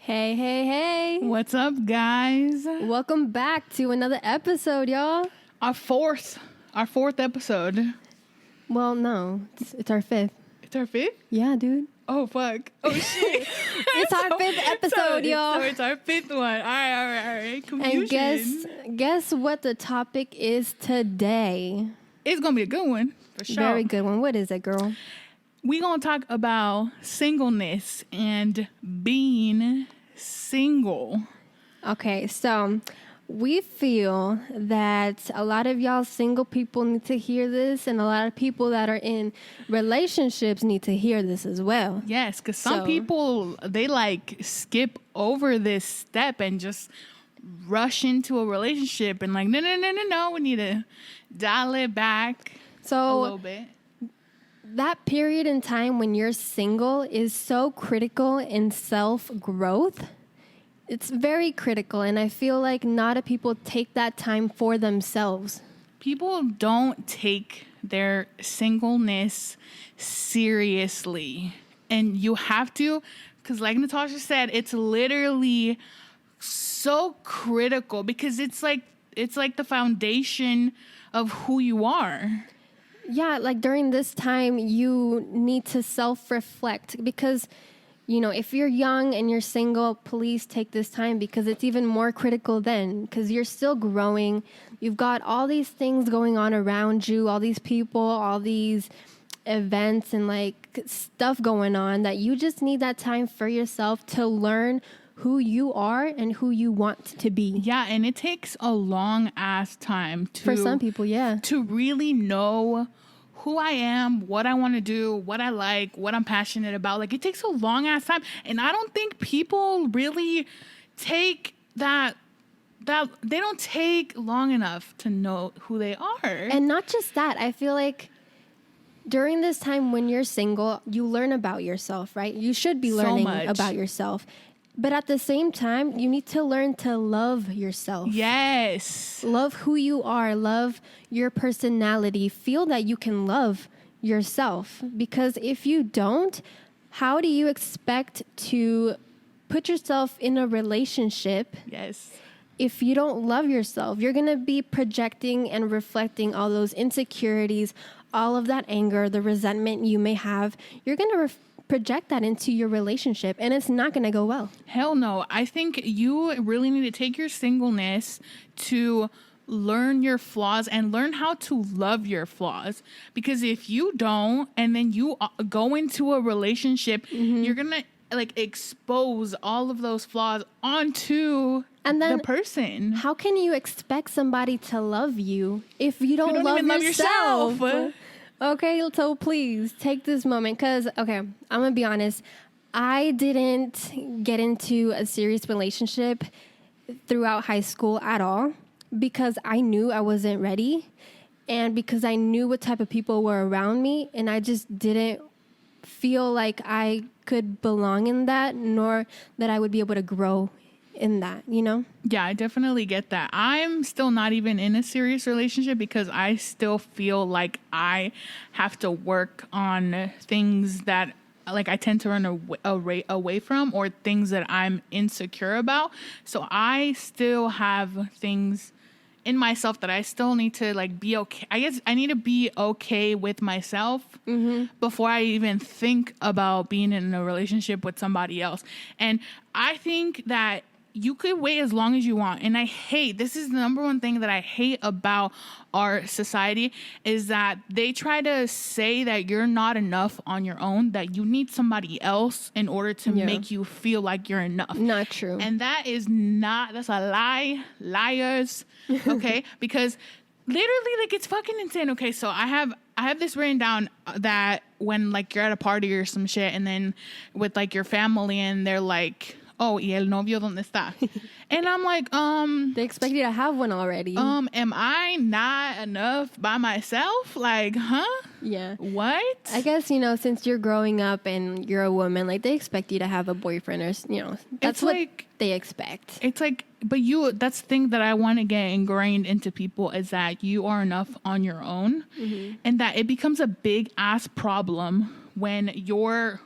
Hey, hey, hey. What's up, guys? Welcome back to another episode, y'all. Our fourth episode. Well, no, it's our fifth. It's our fifth? Yeah, dude. Oh, fuck. Oh, shit. It's our fifth episode, y'all. So it's our fifth one. All right. Confusion. And guess what the topic is today? It's going to be a good one, for sure. Very good one. What is it, girl? We're going to talk about singleness and being single. Okay, so we feel that a lot of y'all single people need to hear this, and a lot of people that are in relationships need to hear this as well. Yes, because some people, they skip over this step and just rush into a relationship and no, we need to dial it back a little bit. That period in time when you're single is so critical in self-growth. It's very critical, and I feel like not a people take that time for themselves. People don't take their singleness seriously, and you have to, because like Natasha said, it's literally so critical because it's like the foundation of who you are. Yeah, like during this time, you need to self-reflect because, you know, if you're young and you're single, please take this time because it's even more critical then because you're still growing. You've got all these things going on around you, all these people, all these events and stuff going on that you just need that time for yourself to learn who you are and who you want to be. Yeah, and it takes a long ass time for some people, yeah, to really know who I am, what I want to do, what I like, what I'm passionate about. Like, it takes a long ass time, and I don't think people really take that they don't take long enough to know who they are. And not just that, I feel like during this time when you're single, you learn about yourself, right? You should be learning about yourself. But at the same time, you need to learn to love yourself. Yes. Love who you are. Love your personality. Feel that you can love yourself. Because if you don't, how do you expect to put yourself in a relationship? Yes. If you don't love yourself, you're going to be projecting and reflecting all those insecurities, all of that anger, the resentment you may have. You're going to project that into your relationship, and it's not going to go well. Hell no. I think you really need to take your singleness to learn your flaws and learn how to love your flaws. Because if you don't, and then you go into a relationship, you're going to expose all of those flaws onto the person. How can you expect somebody to love you if you don't love yourself? Okay, so please take this moment because, okay, I'm going to be honest. I didn't get into a serious relationship throughout high school at all because I knew I wasn't ready and because I knew what type of people were around me, and I just didn't feel like I could belong in that, nor that I would be able to grow in that, you know? Yeah, I definitely get that. I'm still not even in a serious relationship because I still feel like I have to work on things that I tend to run away from, or things that I'm insecure about. So I still have things in myself that I still need to be okay. I guess I need to be okay with myself before I even think about being in a relationship with somebody else. And I think that you could wait as long as you want. And this is the number one thing that I hate about our society is that they try to say that you're not enough on your own, that you need somebody else in order to make you feel like you're enough. Not true. And that's a lie. Liars. Okay? Because literally, it's fucking insane. Okay, so I have this written down that when you're at a party or some shit, and then with your family, and they're like, oh, y el novio dónde está? And I'm like, they expect you to have one already. Am I not enough by myself? Huh? Yeah. What? I guess, since you're growing up and you're a woman, they expect you to have a boyfriend or, that's what they expect. It's but that's the thing that I want to get ingrained into people is that you are enough on your own, and that it becomes a big ass problem when you're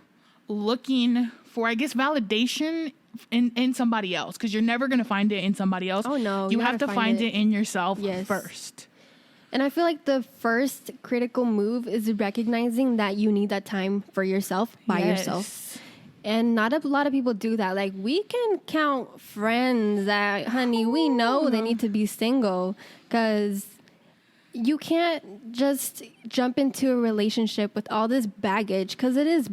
looking for, I guess, validation in somebody else, because you're never going to find it in somebody else. Oh no, you have to find it in yourself first. And I feel like the first critical move is recognizing that you need that time for yourself by yourself. And not a lot of people do that. Like, we can count friends that, honey, we know they need to be single, because you can't just jump into a relationship with all this baggage, because it is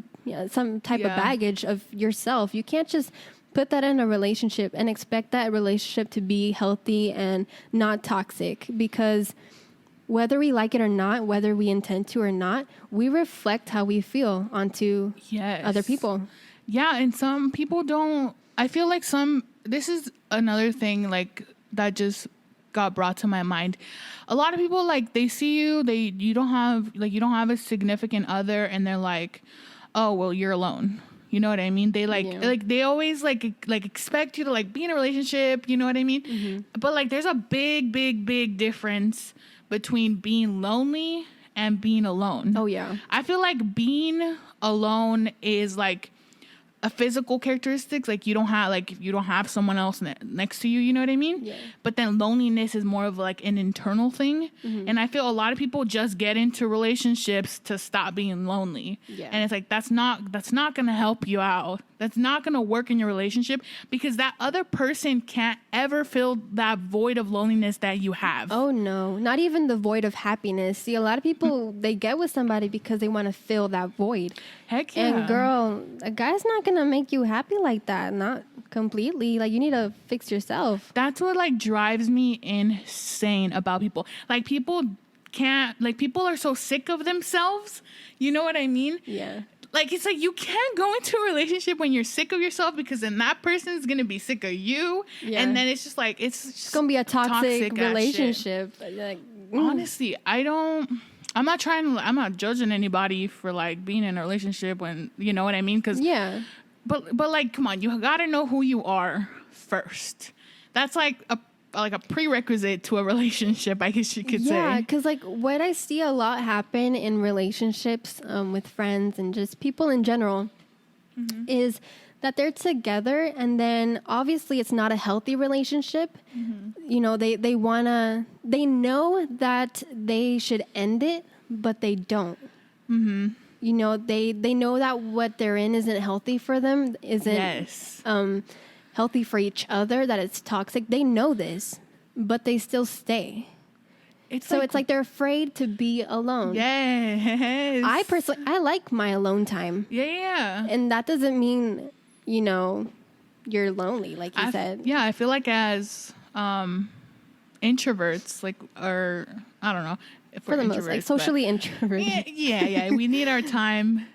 some type of baggage of yourself. You can't just put that in a relationship and expect that relationship to be healthy and not toxic, because whether we like it or not, whether we intend to or not, we reflect how we feel onto other people. Yeah, and some people don't. I feel like this is another thing, like, that just got brought to my mind. A lot of people, like, they see you don't have a significant other, and they're like, oh, well, you're alone. You know what I mean? They like they always like expect you to like be in a relationship. You know what I mean? Mm-hmm. But like, there's a big difference between being lonely and being alone. Oh yeah. I feel like being alone is like a physical characteristic. Like, you don't have someone else next to you. You know what I mean? Yeah. But then loneliness is more of like an internal thing. Mm-hmm. And I feel a lot of people just get into relationships to stop being lonely. Yeah. And it's like, that's not going to help you out. That's not going to work in your relationship, because that other person can't ever fill that void of loneliness that you have. Oh no, not even the void of happiness. See, a lot of people, they get with somebody because they want to fill that void. Heck yeah. And girl, a guy's not going to make you happy like that. Not completely. Like, you need to fix yourself. That's what like drives me insane about people. Like, people are so sick of themselves. You know what I mean? Yeah. Like, it's like, you can't go into a relationship when you're sick of yourself, because then that person's going to be sick of you. Yeah. And then it's just like, it's going to be a toxic relationship. Like, honestly, I'm not judging anybody for like being in a relationship when, you know what I mean? But like, come on, you got to know who you are first. That's like a prerequisite to a relationship, I guess you could say. Yeah, because like, what I see a lot happen in relationships with friends and just people in general is that they're together, and then obviously it's not a healthy relationship. Mm-hmm. You know, they know that they should end it, but they don't. Mm-hmm. You know, they know that what they're in isn't healthy for them, isn't healthy for each other, that it's toxic. They know this, but they still stay. It's like they're afraid to be alone. Yes. I like my alone time. Yeah. And that doesn't mean, you know, you're lonely, like you said. Yeah, I feel like as introverts, like, or I don't know if for the most, like, socially introverted. Yeah. We need our time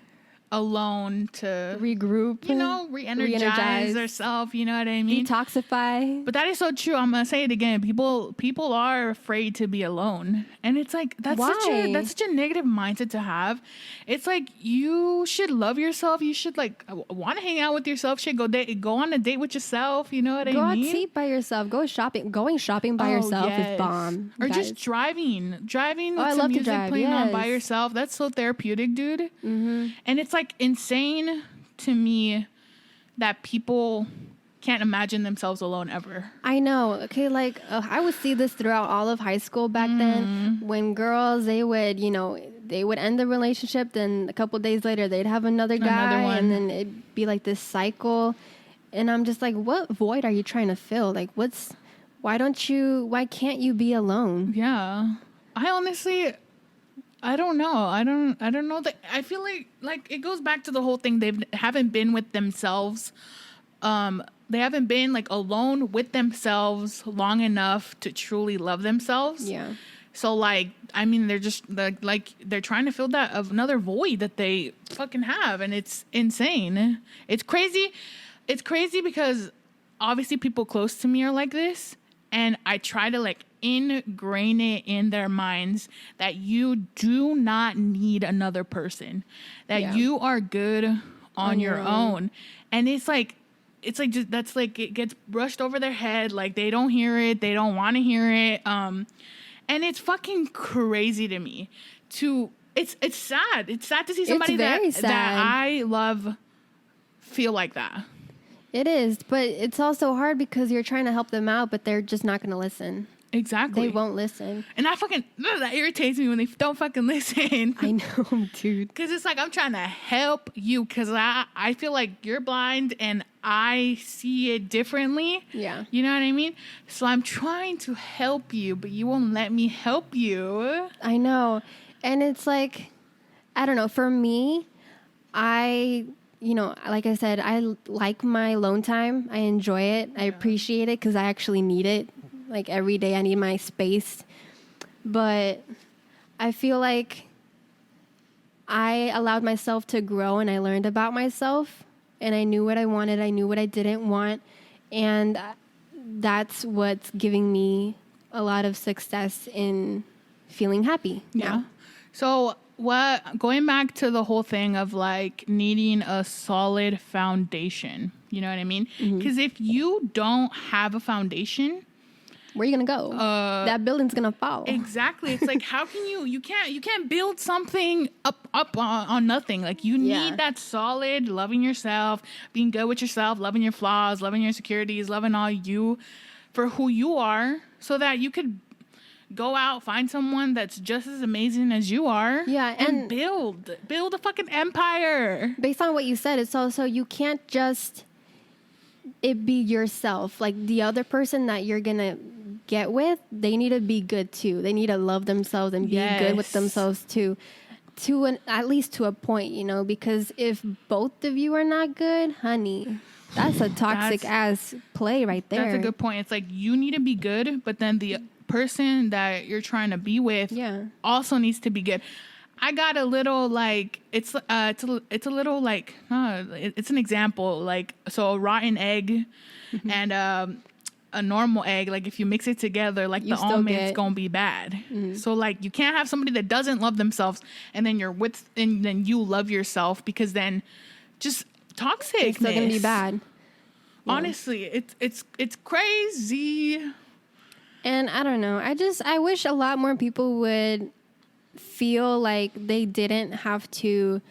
alone to regroup, you know, re-energize ourselves, you know what I mean? Detoxify. But that is so true. I'm gonna say it again. People are afraid to be alone, and it's like, that's such a negative mindset to have. It's like, you should love yourself. You should like want to hang out with yourself. Should go on a date with yourself. You know what I mean? Go out to eat by yourself. Go shopping. Going shopping by yourself is bomb. Or just driving with some music playing on by yourself. That's so therapeutic, dude. Mm-hmm. And it's like insane to me that people can't imagine themselves alone ever. I know. Okay, like I would see this throughout all of high school back then, when girls, they would end the relationship, then a couple days later they'd have another guy, and then it'd be like this cycle. And I'm just like, what void are you trying to fill? Like, why can't you be alone? Yeah. I honestly, I don't know. I don't know that. I feel like it goes back to the whole thing. They haven't been with themselves. They haven't been like alone with themselves long enough to truly love themselves. Yeah. So like, I mean, they're just like they're trying to fill that of another void that they fucking have, and it's insane. It's crazy. It's crazy because obviously people close to me are like this, and I try to like ingrain it in their minds that you do not need another person, that you are good on your own. And it's like just, that's like, it gets brushed over their head. Like, they don't hear it. They don't want to hear it. And it's fucking crazy to me it's sad. It's sad to see somebody that I love feel like that. It is, but it's also hard because you're trying to help them out, but they're just not going to listen. Exactly. They won't listen. And that irritates me when they don't fucking listen. I know, dude. Because it's like, I'm trying to help you because I feel like you're blind and I see it differently. Yeah. You know what I mean? So I'm trying to help you, but you won't let me help you. I know. And it's like, I don't know. For me, like I said, I like my alone time. I enjoy it. I appreciate it because I actually need it. Like every day I need my space. But I feel like I allowed myself to grow and I learned about myself and I knew what I wanted. I knew what I didn't want. And that's what's giving me a lot of success in feeling happy. Yeah. Now. So going back to the whole thing of like needing a solid foundation, you know what I mean? Because if you don't have a foundation, where are you gonna go? That building's gonna fall. Exactly. It's like, how can you can't build something up on nothing. Like you need that solid, loving yourself, being good with yourself, loving your flaws, loving your insecurities, loving all you for who you are, so that you could go out, find someone that's just as amazing as you are. Yeah, and build a fucking empire. Based on what you said, it's also you can't just it be yourself. Like the other person that you're gonna get with, they need to be good too. They need to love themselves and be good with themselves too. At least to a point, you know, because if both of you are not good, honey, that's a toxic ass play right there. That's a good point. It's like you need to be good, but then the person that you're trying to be with also needs to be good. I got a little like it's a little like it's an example, like so a rotten egg and a normal egg, like if you mix it together, like the almond's gonna be bad. So like you can't have somebody that doesn't love themselves and then then you love yourself, because then just toxic. It's still gonna be bad. Honestly, it's crazy. And I don't know. I wish a lot more people would feel like they didn't have to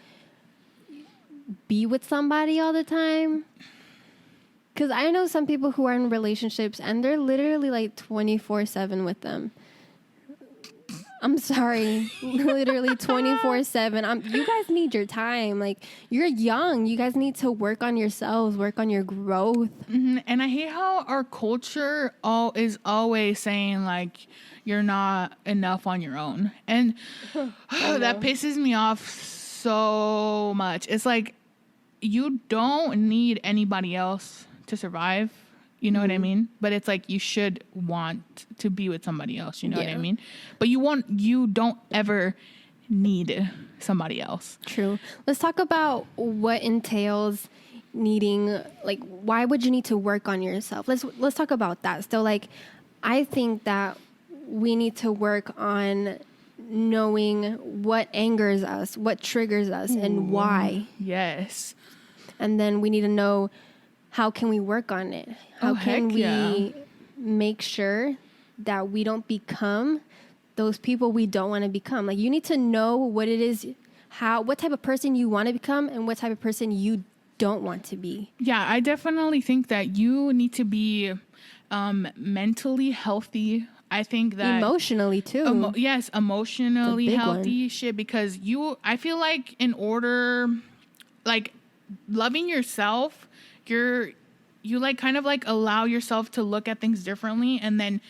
be with somebody all the time. Because I know some people who are in relationships and they're literally like 24/7 with them. I'm sorry. Literally 24/7. You guys need your time. Like, you're young. You guys need to work on yourselves, work on your growth. And I hate how our culture is always saying, like, you're not enough on your own. And that pisses me off so much. It's like, you don't need anybody else to survive. You know what I mean? But it's like you should want to be with somebody else. You know what I mean? But you don't ever need somebody else. True. Let's talk about what entails needing, like, why would you need to work on yourself? Let's talk about that. So, like, I think that we need to work on knowing what angers us, what triggers us, and why. Yes. And then we need to know, how can we work on it? How can we make sure that we don't become those people we don't want to become? Like, you need to know what it is, what type of person you want to become and what type of person you don't want to be. Yeah, I definitely think that you need to be mentally healthy. I think that emotionally too. Emotionally healthy shit, because I feel like in order, like, loving yourself, you like kind of like allow yourself to look at things differently and then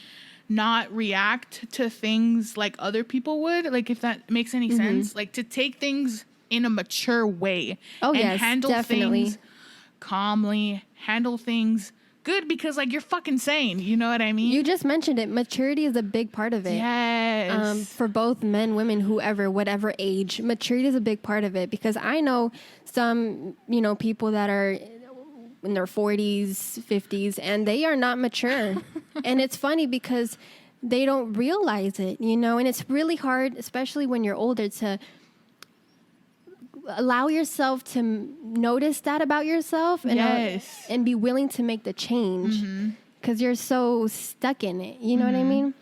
not react to things like other people would, like, if that makes any sense, like to take things in a mature way handle things calmly, handle things good, because like you're fucking sane, you know what I mean? You just mentioned it. Maturity is a big part of it. Yes. For both men, women, whoever, whatever age, maturity is a big part of it, because I know some, people that are in their 40s, 50s, and they are not mature. And it's funny because they don't realize it, and it's really hard, especially when you're older, to allow yourself to notice that about yourself and be willing to make the change, because you're so stuck in it. You know what I mean?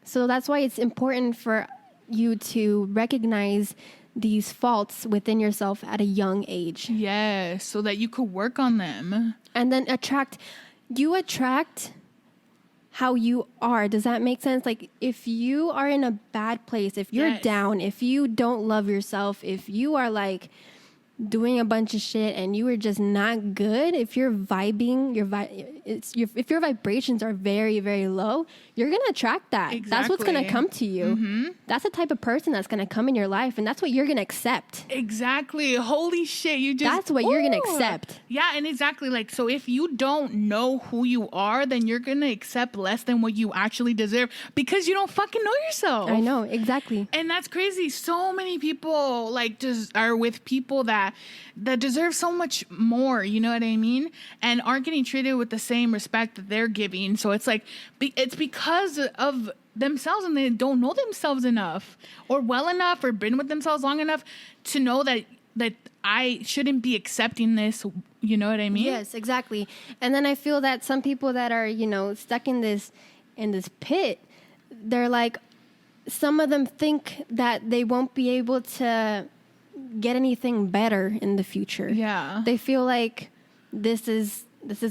So that's why it's important for you to recognize these faults within yourself at a young age. Yes, so that you could work on them. And then attract how you are. Does that make sense? Like, if you are in a bad place, if you're down, if you don't love yourself, if you are like doing a bunch of shit and you are just not good, if you're vibing, if your vibrations are very, very low, you're going to attract that. Exactly. That's what's going to come to you. Mm-hmm. That's the type of person that's going to come in your life, and that's what you're going to accept. Exactly. Holy shit. That's what you're going to accept. Yeah, and exactly. Like, so if you don't know who you are, then you're going to accept less than what you actually deserve because you don't fucking know yourself. I know. Exactly. And that's crazy. So many people like just are with people that deserve so much more, you know what I mean? And aren't getting treated with the same respect that they're giving. So it's like, it's because of themselves, and they don't know themselves enough or well enough or been with themselves long enough to know that I shouldn't be accepting this, you know what I mean? Yes, exactly. And then I feel that some people that are, stuck in this pit, they're like, some of them think that they won't be able to get anything better in the future. Yeah. They feel like this is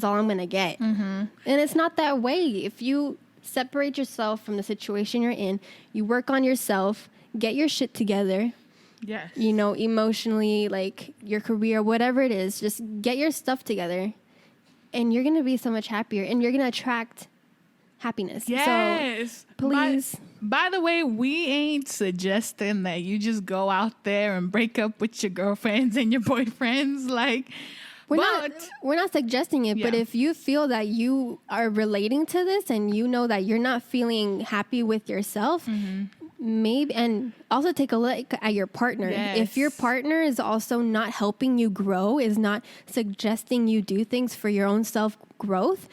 all I'm going to get. Mm-hmm. And it's not that way. If you separate yourself from the situation you're in, you work on yourself, get your shit together. Yes. Emotionally, like your career, whatever it is, just get your stuff together and you're going to be so much happier and you're going to attract happiness. Yes. So please. By the way, we ain't suggesting that you just go out there and break up with your girlfriends and your boyfriends. Like, we're not suggesting it, but if you feel that you are relating to this and you know that you're not feeling happy with yourself, mm-hmm. maybe, and also take a look at your partner. Yes. If your partner is also not helping you grow, is not suggesting you do things for your own self-growth,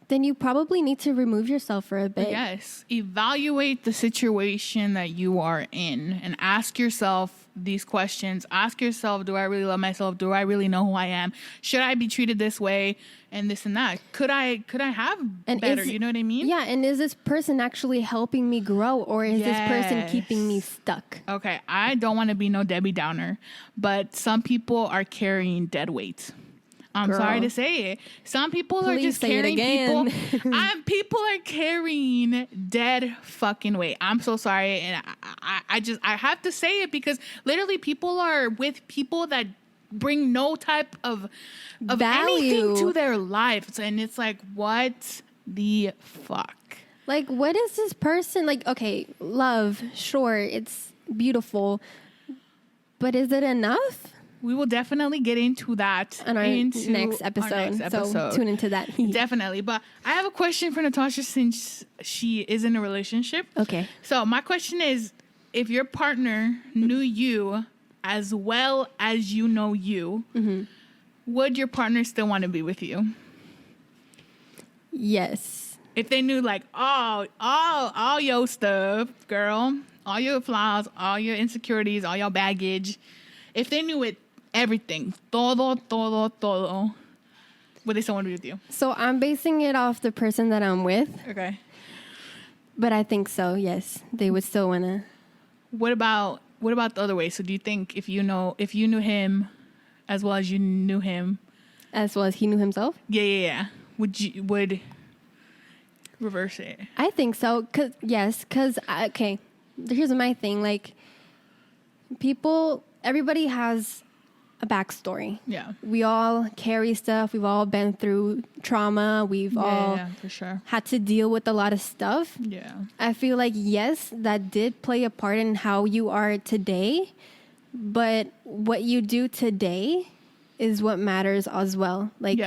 then you probably need to remove yourself for a bit. Yes. Evaluate the situation that you are in and ask yourself these questions. Ask yourself, do I really love myself? Do I really know who I am? Should I be treated this way and this and that? Could I have better? You know what I mean? Yeah. And is this person actually helping me grow, or is this person keeping me stuck? Okay. I don't want to be no Debbie Downer, but some people are carrying dead weight. I'm sorry to say it. Some people are just carrying people. People are carrying dead fucking weight. I'm so sorry. And I have to say it because literally people are with people that bring no type of anything to their lives. And it's like, what the fuck? Like, what is this person? Like, okay, love, sure, it's beautiful. But is it enough? We will definitely get into that on our next episode. So tune into that. Definitely. But I have a question for Natasha since she is in a relationship. Okay. So my question is, if your partner knew you as well as you know you, mm-hmm. would your partner still want to be with you? Yes. If they knew like all your stuff, girl, all your flaws, all your insecurities, all your baggage, if they knew it, everything, todo, would they still want to be with you? So I'm basing it off the person that I'm with. Okay. But I think so, yes. They would still want to. What about the other way? So do you think if you knew him as well as you knew him, as well as he knew himself? Yeah. Would reverse it? I think so. Cause okay, here's my thing. Like, everybody has a backstory. Yeah. We all carry stuff. We've all been through trauma. We've all for sure had to deal with a lot of stuff. Yeah. I feel like, yes, that did play a part in how you are today, but what you do today is what matters as well. Like,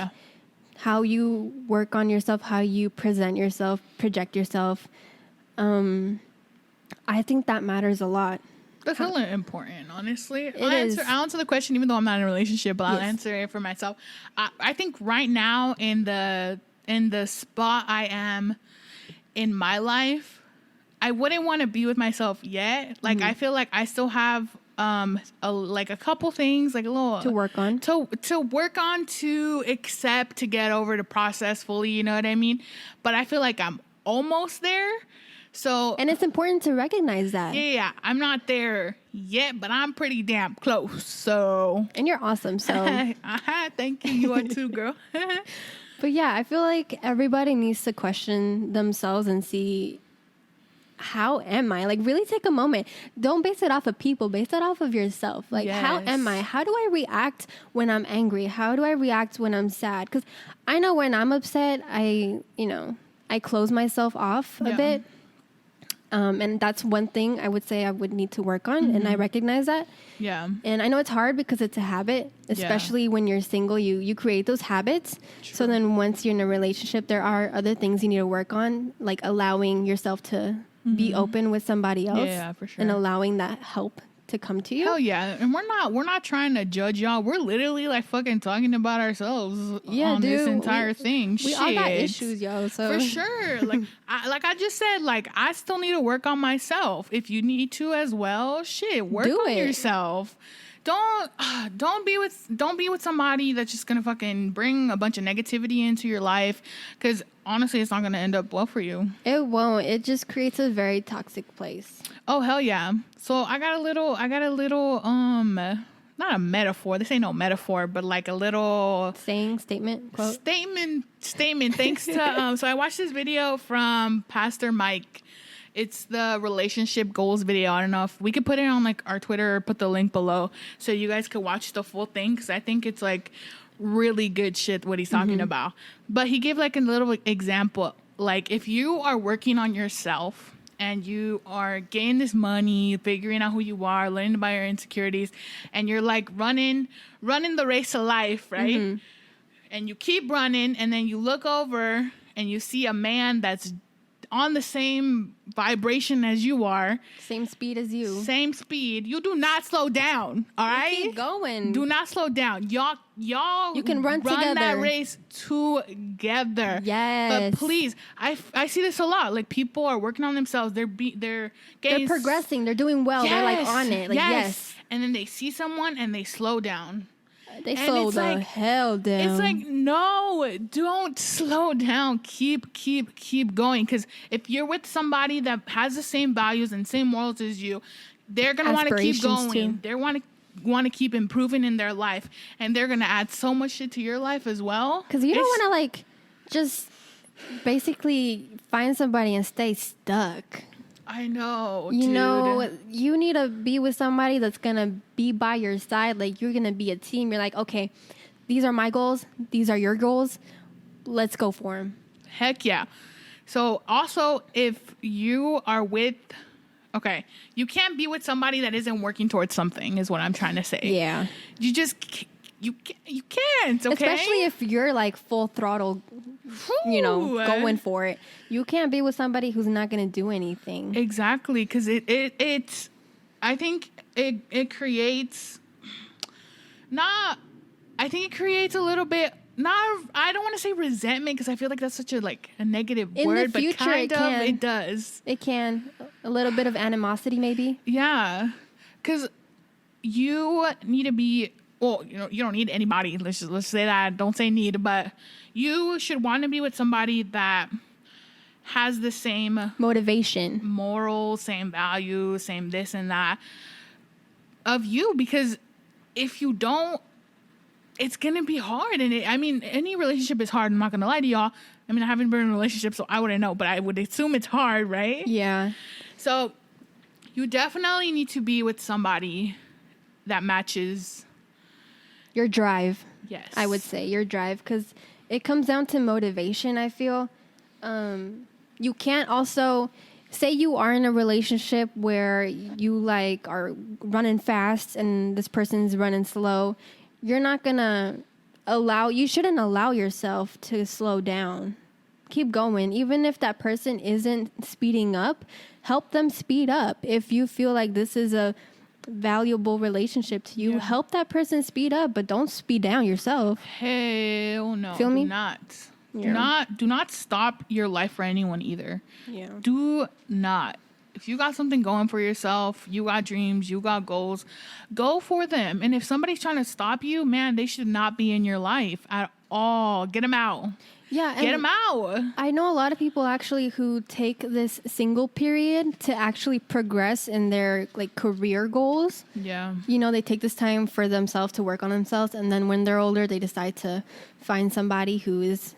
how you work on yourself, how you present yourself, project yourself. I think that matters a lot. That's hella important, honestly. I'll answer the question, even though I'm not in a relationship, but I'll answer it for myself. I think right now in the spot I am in my life, I wouldn't want to be with myself yet. Like, mm-hmm. I feel like I still have a couple things, like a little to work on, to accept, to get over, to process fully. You know what I mean? But I feel like I'm almost there. So, and it's important to recognize that. Yeah, I'm not there yet, but I'm pretty damn close. So, and you're awesome. So, thank you. You are too, girl. But yeah, I feel like everybody needs to question themselves and see, how am I? Like, really take a moment. Don't base it off of people. Base it off of yourself. Like, how am I? How do I react when I'm angry? How do I react when I'm sad? Because I know when I'm upset, I close myself off a bit. And that's one thing I would say I would need to work on. And I recognize that. Yeah. And I know it's hard because it's a habit, especially when you're single, you create those habits. True. So then once you're in a relationship, there are other things you need to work on, like allowing yourself to be open with somebody else. Yeah, for sure. And allowing that help to come to you. Hell yeah. And we're not trying to judge y'all. We're literally like fucking talking about ourselves on this entire thing. We all got issues, yo. So for sure. Like I just said, like I still need to work on myself. If you need to as well, work on yourself. Don't be with somebody that's just gonna fucking bring a bunch of negativity into your life, because honestly it's not gonna end up well for you. It won't. It just creates a very toxic place. Oh hell yeah. So I got a little not a metaphor, this ain't no metaphor, but like a little statement quote. Statement thanks to so I watched this video from Pastor Mike. It's the relationship goals video. I don't know if we could put it on like our Twitter or put the link below so you guys could watch the full thing, because I think it's like really good shit what he's talking about. But he gave like a little example. Like if you are working on yourself and you are getting this money, figuring out who you are, learning about your insecurities, and you're like running the race of life, right? And you keep running, and then you look over and you see a man that's on the same vibration as you are. Same speed as you. Same speed. You do not slow down, all right? Keep going. Do not slow down. Y'all you can run together. That race together. Yes. But please, I see this a lot. Like people are working on themselves. They're progressing. They're doing well. They're like on it. Like yes. And then they see someone and they slow down. They slow the hell down. It's like, no, don't slow down. Keep going. Because if you're with somebody that has the same values and same morals as you, they're going to want to keep going. Too. They want to keep improving in their life. And they're going to add so much shit to your life as well. Because you don't want to like just basically find somebody and stay stuck. I know, you dude. know, you need to be with somebody that's going to be by your side. Like, you're going to be a team. You're like, okay, these are my goals. These are your goals. Let's go for them. Heck yeah. So, also, if you are with... Okay, you can't be with somebody that isn't working towards something, is what I'm trying to say. Yeah. You just... You can't, okay? Especially if you're like full throttle, going for it. You can't be with somebody who's not going to do anything. Exactly, because it's... I think it creates... I think it creates a little bit... I don't want to say resentment, because I feel like that's such a negative word. In the future, but kind of can. It does. It can. A little bit of animosity, maybe. Yeah, because you need to be... Well, you don't need anybody. Let's say that. Don't say need, but you should want to be with somebody that has the same motivation, morals, same values, same this and that of you. Because if you don't, it's gonna be hard. And any relationship is hard. I'm not gonna lie to y'all. I haven't been in a relationship, so I wouldn't know. But I would assume it's hard, right? Yeah. So you definitely need to be with somebody that matches your drive. Yes. I would say your drive, because it comes down to motivation, I feel. You can't also say you are in a relationship where you are running fast and this person's running slow. You're not going to you shouldn't allow yourself to slow down. Keep going. Even if that person isn't speeding up, help them speed up. If you feel like this is a valuable relationship to you, help that person speed up, but don't speed down yourself. Hell no. Feel me? Do not stop your life for anyone either. Yeah. Do not. If you got something going for yourself, you got dreams, you got goals, go for them. And if somebody's trying to stop you, man, they should not be in your life at all. Get them out. Yeah. Get them out. I know a lot of people actually who take this single period to actually progress in their like career goals. Yeah. You know, they take this time for themselves to work on themselves. And then when they're older, they decide to find somebody who is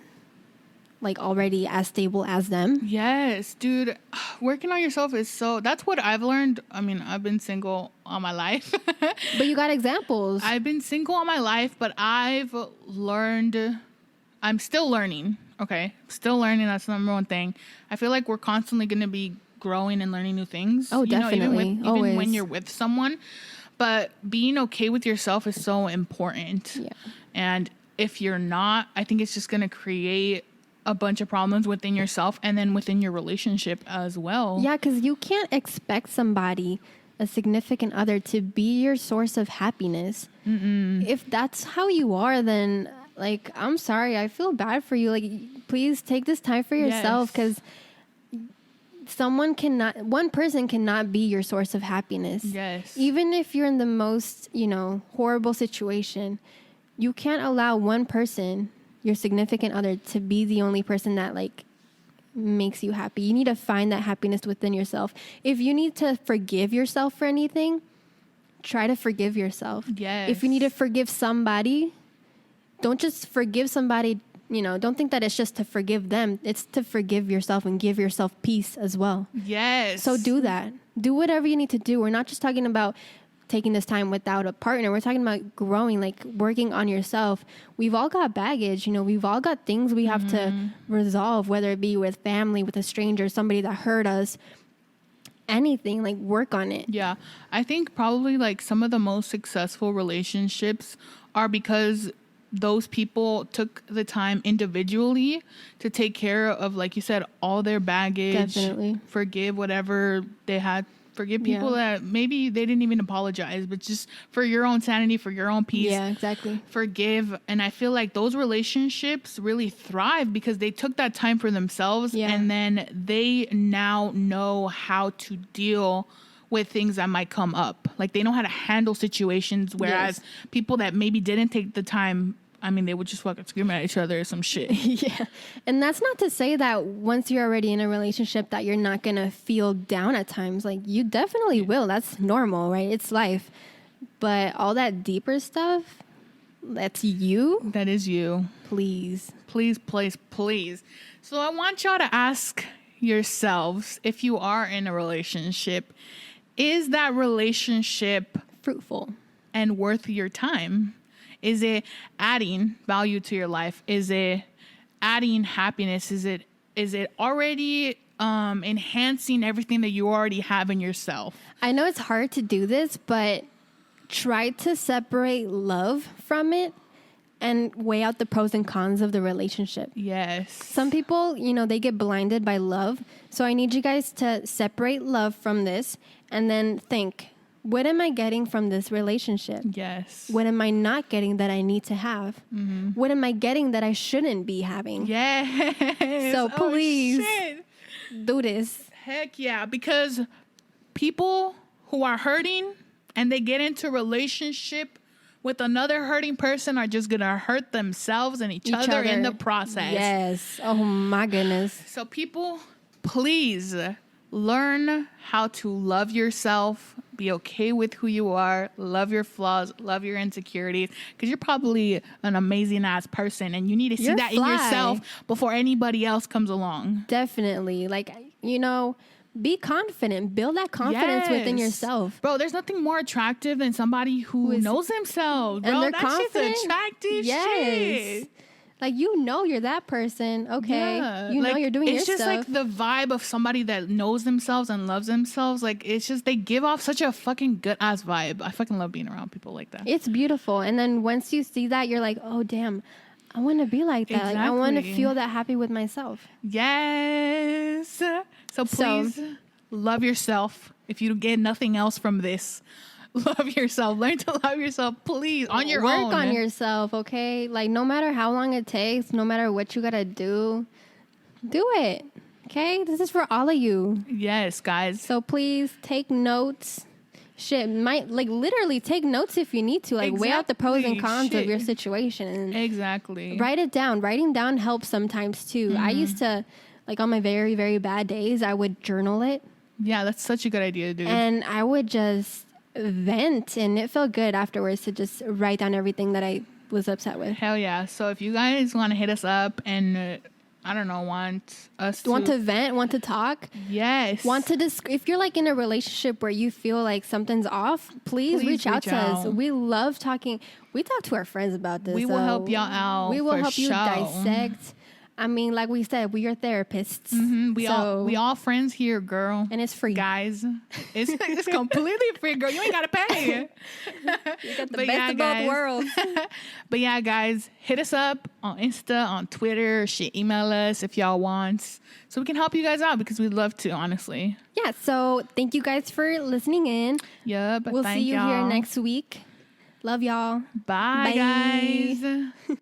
like already as stable as them. Yes, dude. Working on yourself is that's what I've learned. I mean, I've been single all my life. But you got examples. I've been single all my life, but I've learned, I'm still learning. Okay. Still learning. That's the number one thing. I feel like we're constantly going to be growing and learning new things. Oh, definitely. Even when you're with someone. But being okay with yourself is so important. Yeah. And if you're not, I think it's just going to create a bunch of problems within yourself and then within your relationship as well. Yeah, because you can't expect somebody, a significant other, to be your source of happiness. Mm-mm. If that's how you are, then like, I'm sorry, I feel bad for you. Like, please take this time for yourself, because one person cannot be your source of happiness. Yes. Even if you're in the most, horrible situation, you can't allow one person, your significant other, to be the only person that like makes you happy. You need to find that happiness within yourself. If you need to forgive yourself for anything, try to forgive yourself. Yes. If you need to forgive somebody, don't just forgive somebody, don't think that it's just to forgive them. It's to forgive yourself and give yourself peace as well. Yes. So do that. Do whatever you need to do. We're not just talking about taking this time without a partner. We're talking about growing, like working on yourself. We've all got baggage, we've all got things we have to resolve, whether it be with family, with a stranger, somebody that hurt us, anything, like work on it. Yeah. I think probably like some of the most successful relationships are because those people took the time individually to take care of, like you said, all their baggage. Definitely. Forgive whatever they had. Forgive people that maybe they didn't even apologize, but just for your own sanity, for your own peace. Yeah, exactly. Forgive. And I feel like those relationships really thrive because they took that time for themselves. Yeah. And then they now know how to deal with things that might come up. Like they know how to handle situations, whereas people that maybe didn't take the time, I mean, they would just fucking scream at each other or some shit. Yeah. And that's not to say that once you're already in a relationship that you're not going to feel down at times. Like, you definitely will. That's normal, right? It's life. But all that deeper stuff, that's you. That is you. Please. Please, please, please. So I want y'all to ask yourselves, if you are in a relationship, is that relationship fruitful and worth your time? Is it adding value to your life? Is it adding happiness? Is it already enhancing everything that you already have in yourself? I know it's hard to do this, but try to separate love from it and weigh out the pros and cons of the relationship. Yes. Some people, they get blinded by love. So I need you guys to separate love from this and then think, what am I getting from this relationship? Yes. What am I not getting that I need to have? Mm-hmm. What am I getting that I shouldn't be having? Yes. So please do this. Heck yeah. Because people who are hurting and they get into a relationship with another hurting person are just going to hurt themselves and each other in the process. Yes. Oh my goodness. So people, please learn how to love yourself, be okay with who you are, love your flaws, love your insecurities, because you're probably an amazing ass person and you need to see that in yourself before anybody else comes along. Definitely. Like, be confident. Build that confidence within yourself. Bro, there's nothing more attractive than somebody who knows themselves. Bro, and they're that confident. Shit's attractive shit. Like, you're that person. Okay. Yeah. You're doing your stuff. It's just like the vibe of somebody that knows themselves and loves themselves. Like, it's just, they give off such a fucking good ass vibe. I fucking love being around people like that. It's beautiful. And then once you see that, you're like, oh, damn, I want to be like that. Exactly. Like, I want to feel that happy with myself. Yes. So please love yourself. If you get nothing else from this, love yourself. Learn to love yourself, please, on your own. Work on yourself, okay? Like, no matter how long it takes, no matter what you got to do it, okay? This is for all of you. Yes, guys. So please take notes. shit, might like literally take notes if you need to, like weigh out the pros and cons of your situation. And exactly. Write it down. Writing down helps sometimes too. I used to, like on my very, very bad days, I would journal it. Yeah, that's such a good idea, dude. And I would just vent, and it felt good afterwards to just write down everything that I was upset with. Hell yeah. So if you guys want to hit us up and I don't know, want to vent, want to talk, yes, want to if you're like in a relationship where you feel like something's off, please reach out to us. We love talking. We talk to our friends about this. We will help y'all out. We will help you dissect. I mean, like we said, we are therapists. We all friends here, girl. And it's free. Guys, it's completely free, girl. You ain't got to pay. You got the best of both worlds. But yeah, guys, hit us up on Insta, on Twitter. Shit, email us if y'all want. So we can help you guys out because we'd love to, honestly. Yeah, so thank you guys for listening in. Yep. We'll see you here next week. Love y'all. Bye. Guys.